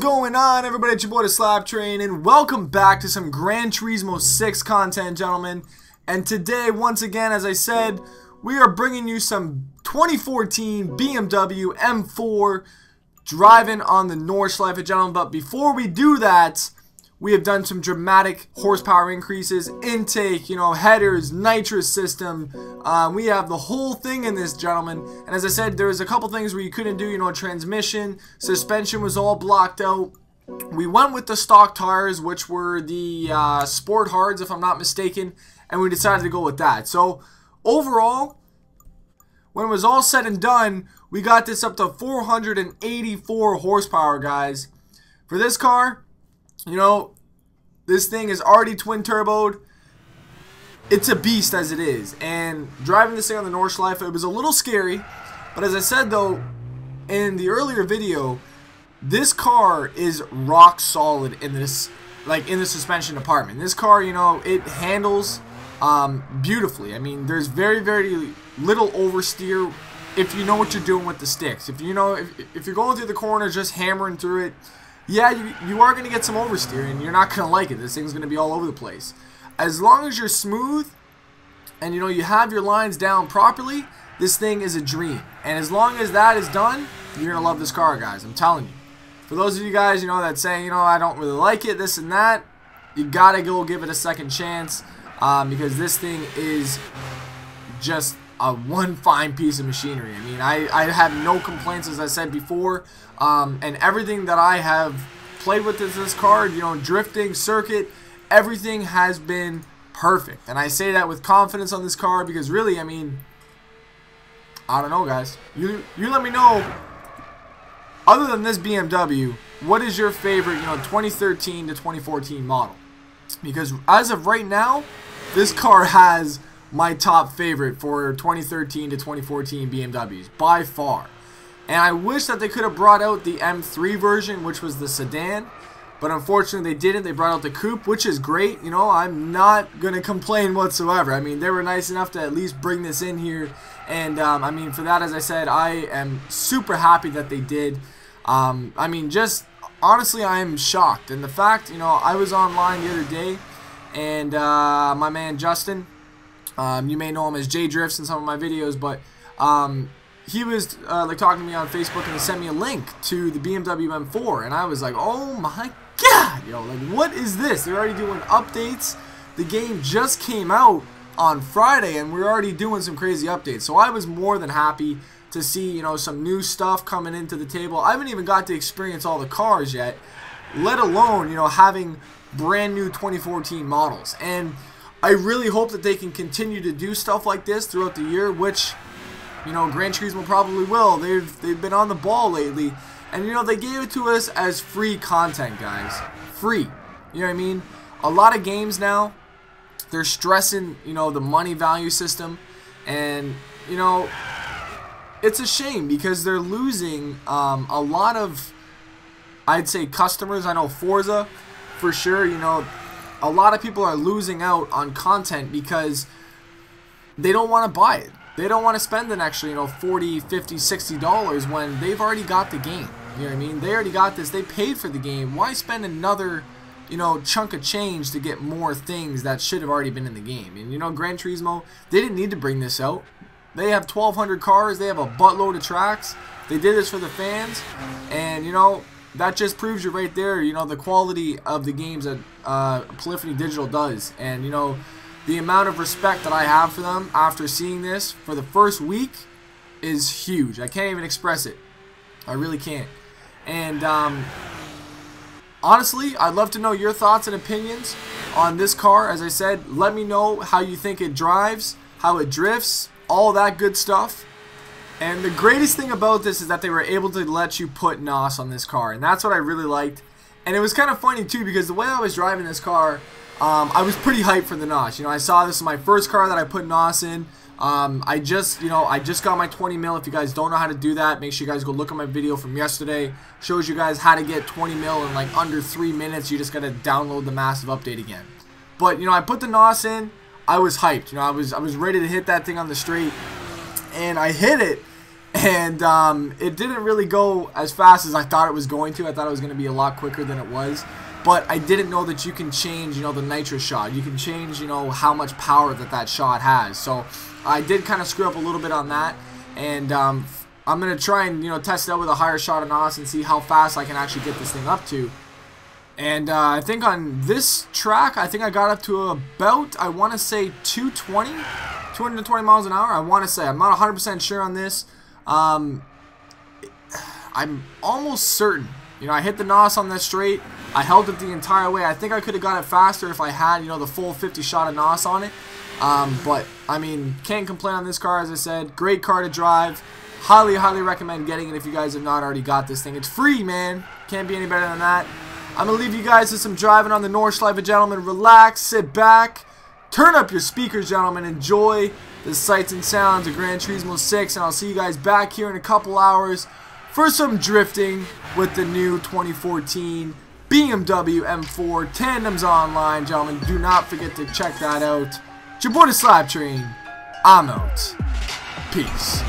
going on, everybody? It's your boy the SLAP Train, and welcome back to some Gran Turismo 6 content, gentlemen. And today, once again, as I said, we are bringing you some 2014 BMW M4 driving on the Nordschleife, gentlemen. But before we do that, we have done some dramatic horsepower increases, intake, headers, nitrous system. We have the whole thing in this, gentlemen. And as I said, there was a couple things where you couldn't do, transmission, suspension was all blocked out. We went with the stock tires, which were the Sport Hards, if I'm not mistaken, and we decided to go with that. So overall, when it was all said and done, we got this up to 484 horsepower, guys. For this car, this thing is already twin turboed. It's a beast as it is. And driving this thing on the Nordschleife, it was a little scary. But as I said though, in the earlier video, this car is rock solid in this, in the suspension department. This car, it handles beautifully. I mean, there's very, very little oversteer if you know what you're doing with the sticks. If if you're going through the corner just hammering through it, yeah, you are going to get some oversteer, and you're not going to like it. This thing's going to be all over the place. As long as you're smooth, and you have your lines down properly, this thing is a dream. And as long as that is done, you're going to love this car, guys. I'm telling you. For those of you guys, that say, I don't really like it, this and that, you got to go give it a second chance, because this thing is just a one fine piece of machinery. I mean, I have no complaints, as I said before, and everything that I have played with this car, drifting, circuit, everything has been perfect. And I say that with confidence on this car because really, I mean, I don't know, guys. You let me know, other than this BMW, what is your favorite, 2013 to 2014 model? Because as of right now, this car has my top favorite for 2013 to 2014 BMWs by far. And I wish that they could have brought out the M3 version, which was the sedan, but unfortunately they didn't. They brought out the coupe, which is great. I'm not gonna complain whatsoever. I mean, they were nice enough to at least bring this in here, and I mean, for that, as I said, I am super happy that they did. I mean, just honestly, I am shocked. And the fact, I was online the other day, and my man Justin, you may know him as J Drifts in some of my videos, but he was talking to me on Facebook, and he sent me a link to the BMW M4, and I was like, oh my god, what is this? They're already doing updates. The game just came out on Friday, and we're already doing some crazy updates. So I was more than happy to see, some new stuff coming into the table. I haven't even got to experience all the cars yet, let alone, having brand new 2014 models. And I really hope that they can continue to do stuff like this throughout the year, which, Gran Turismo probably will. They've been on the ball lately, and they gave it to us as free content, guys. Free. You know what I mean? A lot of games now, they're stressing, the money value system, and it's a shame because they're losing a lot of, I'd say, customers. I know Forza, for sure, a lot of people are losing out on content because they don't want to buy it. They don't want to spend an extra, $40, $50, $60 when they've already got the game. You know what I mean? They already got this. They paid for the game. Why spend another, chunk of change to get more things that should have already been in the game? And, Gran Turismo, they didn't need to bring this out. They have 1,200 cars. They have a buttload of tracks. They did this for the fans. And, that just proves you right there, the quality of the games that Polyphony Digital does. And, the amount of respect that I have for them after seeing this for the first week is huge. I can't even express it. I really can't. And, honestly, I'd love to know your thoughts and opinions on this car. As I said, let me know how you think it drives, how it drifts, all that good stuff. And the greatest thing about this is that they were able to let you put NOS on this car, and that's what I really liked. And it was kind of funny too, because the way I was driving this car, I was pretty hyped for the NOS. I saw this is my first car that I put NOS in. I just got my 20 mil. If you guys don't know how to do that, make sure you guys go look at my video from yesterday. Shows you guys how to get 20 mil in under 3 minutes. You just gotta download the massive update again. But I put the NOS in. I was hyped. I was ready to hit that thing on the straight, and I hit it. And it didn't really go as fast as I thought it was going to. I thought it was going to be a lot quicker than it was. But I didn't know that you can change, the nitrous shot. You can change, how much power that shot has. So I did kind of screw up a little bit on that. And I'm going to try and, test it out with a higher shot of NOS and see how fast I can actually get this thing up to. And I think on this track, I think I got up to about, I want to say 220 miles an hour. I want to say. I'm not 100% sure on this. I'm almost certain. I hit the NOS on this straight. I held it the entire way. I think I could have got it faster if I had, the full 50 shot of NOS on it. But, I mean, can't complain on this car, as I said. Great car to drive. Highly, highly recommend getting it if you guys have not already got this thing. It's free, man. Can't be any better than that. I'm going to leave you guys with some driving on the Nordschleife, gentlemen. Relax, sit back, turn up your speakers, gentlemen. Enjoy the sights and sounds of Gran Turismo 6, and I'll see you guys back here in a couple hours for some drifting with the new 2014 BMW M4 Tandems Online, gentlemen. Do not forget to check that out. It's your boy, the SLAPTrain. I'm out. Peace.